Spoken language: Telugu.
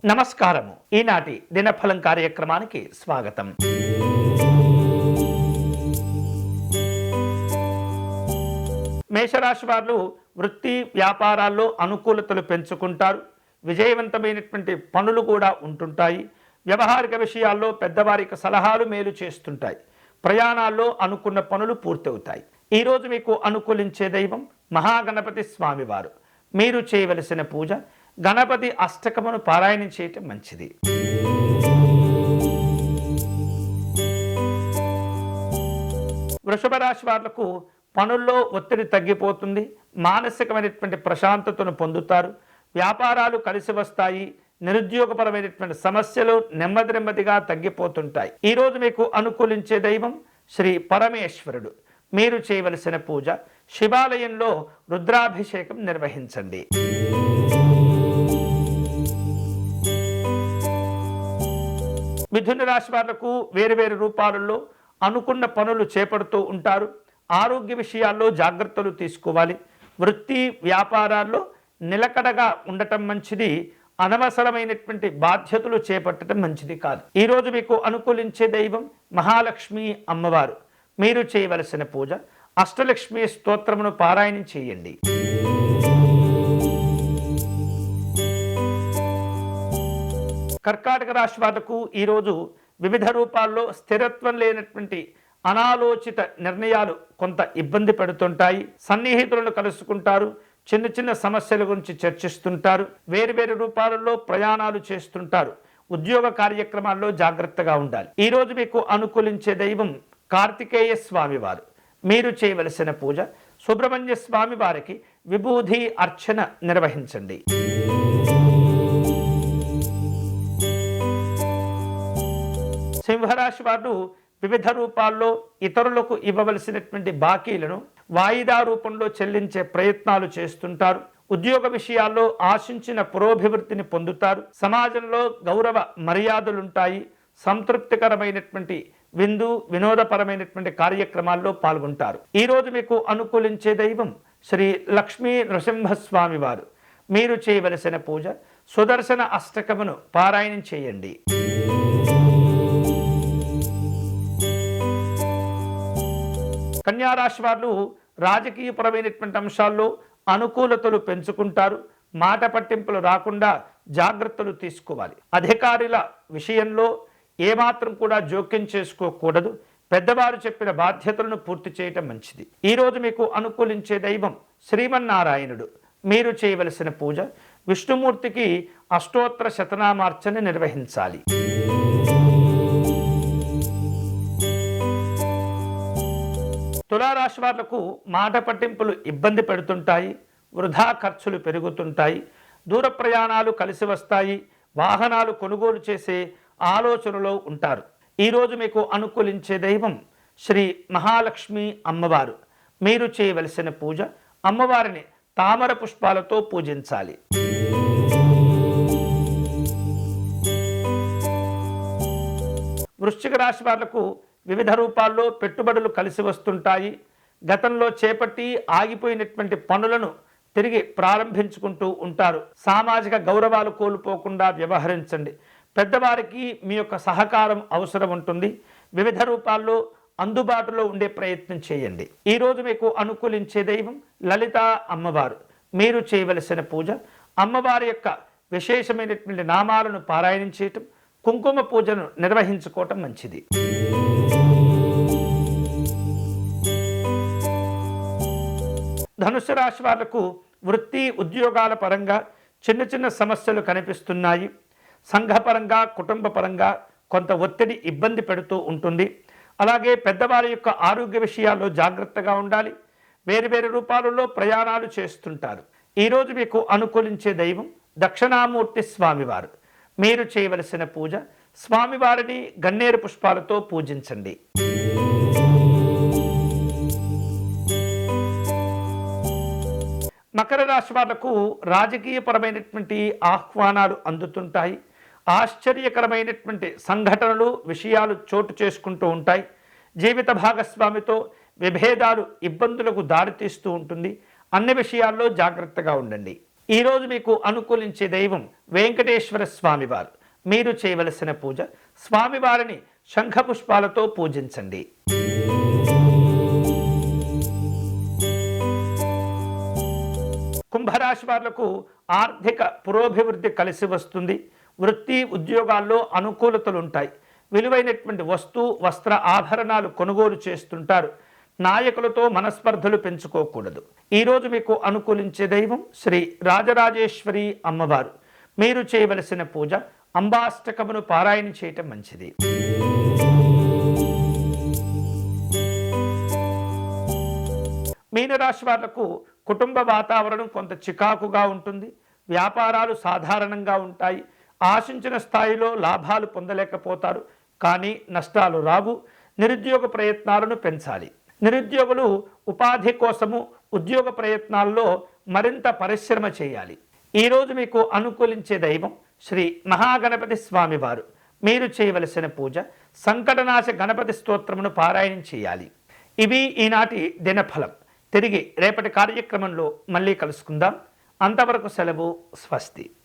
నమస్కారము. ఈనాటి దినఫలం కార్యక్రమానికి స్వాగతం. మేషరాశి వారు వృత్తి వ్యాపారాల్లో అనుకూలతలు పెంచుకుంటారు. విజయవంతమైనటువంటి పనులు కూడా ఉంటుంటాయి. వ్యవహారిక విషయాల్లో పెద్దవారికి సలహాలు మేలు చేస్తుంటాయి. ప్రయాణాల్లో అనుకున్న పనులు పూర్తవుతాయి. ఈరోజు మీకు అనుకూలించే దైవం మహాగణపతి స్వామివారు. మీరు చేయవలసిన పూజ గణపతి అష్టకమును పారాయణం చేయటం మంచిది. వృషభ రాశి వాళ్లకు పనుల్లో ఒత్తిడి తగ్గిపోతుంది. మానసికమైనటువంటి ప్రశాంతతను పొందుతారు. వ్యాపారాలు కలిసి వస్తాయి. నిరుద్యోగపరమైనటువంటి సమస్యలు నెమ్మదిగా తగ్గిపోతుంటాయి. ఈరోజు మీకు అనుకూలించే దైవం శ్రీ పరమేశ్వరుడు. మీరు చేయవలసిన పూజ శివాలయంలో రుద్రాభిషేకం నిర్వహించండి. మిథున రాశి వాళ్లకు వేరువేరు రూపాలలో అనుకున్న పనులు చేపడుతూ ఉంటారు. ఆరోగ్య విషయాల్లో జాగ్రత్తలు తీసుకోవాలి. వృత్తి వ్యాపారాల్లో నిలకడగా ఉండటం మంచిది. అనవసరమైనటువంటి బాధ్యతలు చేపట్టడం మంచిది కాదు. ఈరోజు మీకు అనుకూలించే దైవం మహాలక్ష్మి అమ్మవారు. మీరు చేయవలసిన పూజ అష్టలక్ష్మి స్తోత్రమును పారాయణం చేయండి. కర్కాటక రాశి వాళ్లకు ఈరోజు వివిధ రూపాల్లో స్థిరత్వం లేనటువంటి అనాలోచిత నిర్ణయాలు కొంత ఇబ్బంది పెడుతుంటాయి. సన్నిహితులను కలుసుకుంటారు. చిన్న సమస్యల గురించి చర్చిస్తుంటారు. వేరువేరు రూపాలలో ప్రయాణాలు చేస్తుంటారు. ఉద్యోగ కార్యక్రమాల్లో జాగ్రత్తగా ఉండాలి. ఈరోజు మీకు అనుకూలించే దైవం కార్తికేయ స్వామివారు. మీరు చేయవలసిన పూజ సుబ్రహ్మణ్య స్వామి వారికి విభూది అర్చన నిర్వహించండి. సింహరాశి వారు వివిధ రూపాల్లో ఇతరులకు ఇవ్వవలసినటువంటి బాకీలను వాయిదా రూపంలో చెల్లించే ప్రయత్నాలు చేస్తుంటారు. ఉద్యోగ విషయాల్లో ఆశించిన పురోభివృద్ధిని పొందుతారు. సమాజంలో గౌరవ మర్యాదలుంటాయి. సంతృప్తికరమైనటువంటి వినోదపరమైనటువంటి కార్యక్రమాల్లో పాల్గొంటారు. ఈరోజు మీకు అనుకూలించే దైవం శ్రీ లక్ష్మీ నృసింహస్వామి వారు. మీరు చేయవలసిన పూజ సుదర్శన అష్టకమును పారాయణం చేయండి. కన్యారాశి వారు రాజకీయపరమైనటువంటి అంశాల్లో అనుకూలతలు పెంచుకుంటారు. మాట పట్టింపులు రాకుండా జాగ్రత్తలు తీసుకోవాలి. అధికారుల విషయంలో ఏమాత్రం కూడా జోక్యం చేసుకోకూడదు. పెద్దవారు చెప్పిన బాధ్యతలను పూర్తి చేయటం మంచిది. ఈరోజు మీకు అనుకూలించే దైవం శ్రీమన్నారాయణుడు. మీరు చేయవలసిన పూజ విష్ణుమూర్తికి అష్టోత్తర శతనామార్చన నిర్వహించాలి. తులారాశి వాళ్లకు మాట పట్టింపులు ఇబ్బంది పెడుతుంటాయి. వృధా ఖర్చులు పెరుగుతుంటాయి. దూర ప్రయాణాలు కలిసి వస్తాయి. వాహనాలు కొనుగోలు చేసే ఆలోచనలో ఉంటారు. ఈరోజు మీకు అనుకూలించే దైవం శ్రీ మహాలక్ష్మి అమ్మవారు. మీరు చేయవలసిన పూజ అమ్మవారిని తామర పుష్పాలతో పూజించాలి. వృశ్చిక రాశి వాళ్లకు వివిధ రూపాల్లో పెట్టుబడులు కలిసి వస్తుంటాయి. గతంలో చేపట్టి ఆగిపోయినటువంటి పనులను తిరిగి ప్రారంభించుకుంటూ ఉంటారు. సామాజిక గౌరవాలు కోల్పోకుండా వ్యవహరించండి. పెద్దవారికి మీ యొక్క సహకారం అవసరం ఉంటుంది. వివిధ రూపాల్లో అందుబాటులో ఉండే ప్రయత్నం చేయండి. ఈరోజు మీకు అనుకూలించే దైవం లలిత అమ్మవారు. మీరు చేయవలసిన పూజ అమ్మవారి యొక్క విశేషమైనటువంటి నామాలను పారాయణం చేయటం, కుంకుమ పూజను నిర్వహించుకోవటం మంచిది. ధనుసు రాశి వాళ్లకు వృత్తి ఉద్యోగాల పరంగా చిన్న సమస్యలు కనిపిస్తున్నాయి. సంఘపరంగా కుటుంబ పరంగా కొంత ఒత్తిడి ఇబ్బంది పెడుతూ ఉంటుంది. అలాగే పెద్దవారి యొక్క ఆరోగ్య విషయాల్లో జాగ్రత్తగా ఉండాలి. వేరువేరు రూపాలలో ప్రయాణాలు చేస్తుంటారు. ఈరోజు మీకు అనుకూలించే దైవం దక్షిణామూర్తి స్వామివారు. మీరు చేయవలసిన పూజ స్వామివారిని గన్నేరు పుష్పాలతో పూజించండి. మకర రాశి వాళ్లకు రాజకీయపరమైనటువంటి ఆహ్వానాలు అందుతుంటాయి. ఆశ్చర్యకరమైనటువంటి సంఘటనలు విషయాలు చోటు చేసుకుంటూ ఉంటాయి. జీవిత భాగస్వామితో విభేదాలు ఇబ్బందులకు దారితీస్తూ ఉంటుంది. అన్ని విషయాల్లో జాగ్రత్తగా ఉండండి. ఈరోజు మీకు అనుకూలించే దైవం వెంకటేశ్వర స్వామివారు. మీరు చేయవలసిన పూజ, స్వామివారిని శంఖపుష్పాలతో పూజించండి. కుంభరాశి వాళ్లకు ఆర్థిక పురోభివృద్ధి కలిసి వస్తుంది. వృత్తి ఉద్యోగాల్లో అనుకూలతలు ఉంటాయి. విలువైనటువంటి వస్త్ర ఆభరణాలు కొనుగోలు చేస్తుంటారు. నాయకులతో మనస్పర్ధలు పెంచుకోకూడదు. ఈరోజు మీకు అనుకూలించే దైవం శ్రీ రాజరాజేశ్వరి అమ్మవారు. మీరు చేయవలసిన పూజ, అంబాష్టకమును పారాయణ చేయటం మంచిది. మీనరాశి వాళ్లకు కుటుంబ వాతావరణం కొంత చికాకుగా ఉంటుంది. వ్యాపారాలు సాధారణంగా ఉంటాయి. ఆశించిన స్థాయిలో లాభాలు పొందలేకపోతారు, కానీ నష్టాలు రావు. నిరుద్యోగ ప్రయత్నాలను పెంచాలి. నిరుద్యోగులు ఉపాధి కోసము ఉద్యోగ ప్రయత్నాల్లో మరింత పరిశ్రమ చేయాలి. ఈరోజు మీకు అనుకూలించే దైవం శ్రీ మహాగణపతి స్వామివారు. మీరు చేయవలసిన పూజ, సంకటనాశ గణపతి స్తోత్రమును పారాయణం చేయాలి. ఇవి ఈనాటి దినఫలం. తిరిగి రేపటి కార్యక్రమంలో మళ్ళీ కలుసుకుందాం. అంతవరకు సెలవు. స్వస్తి.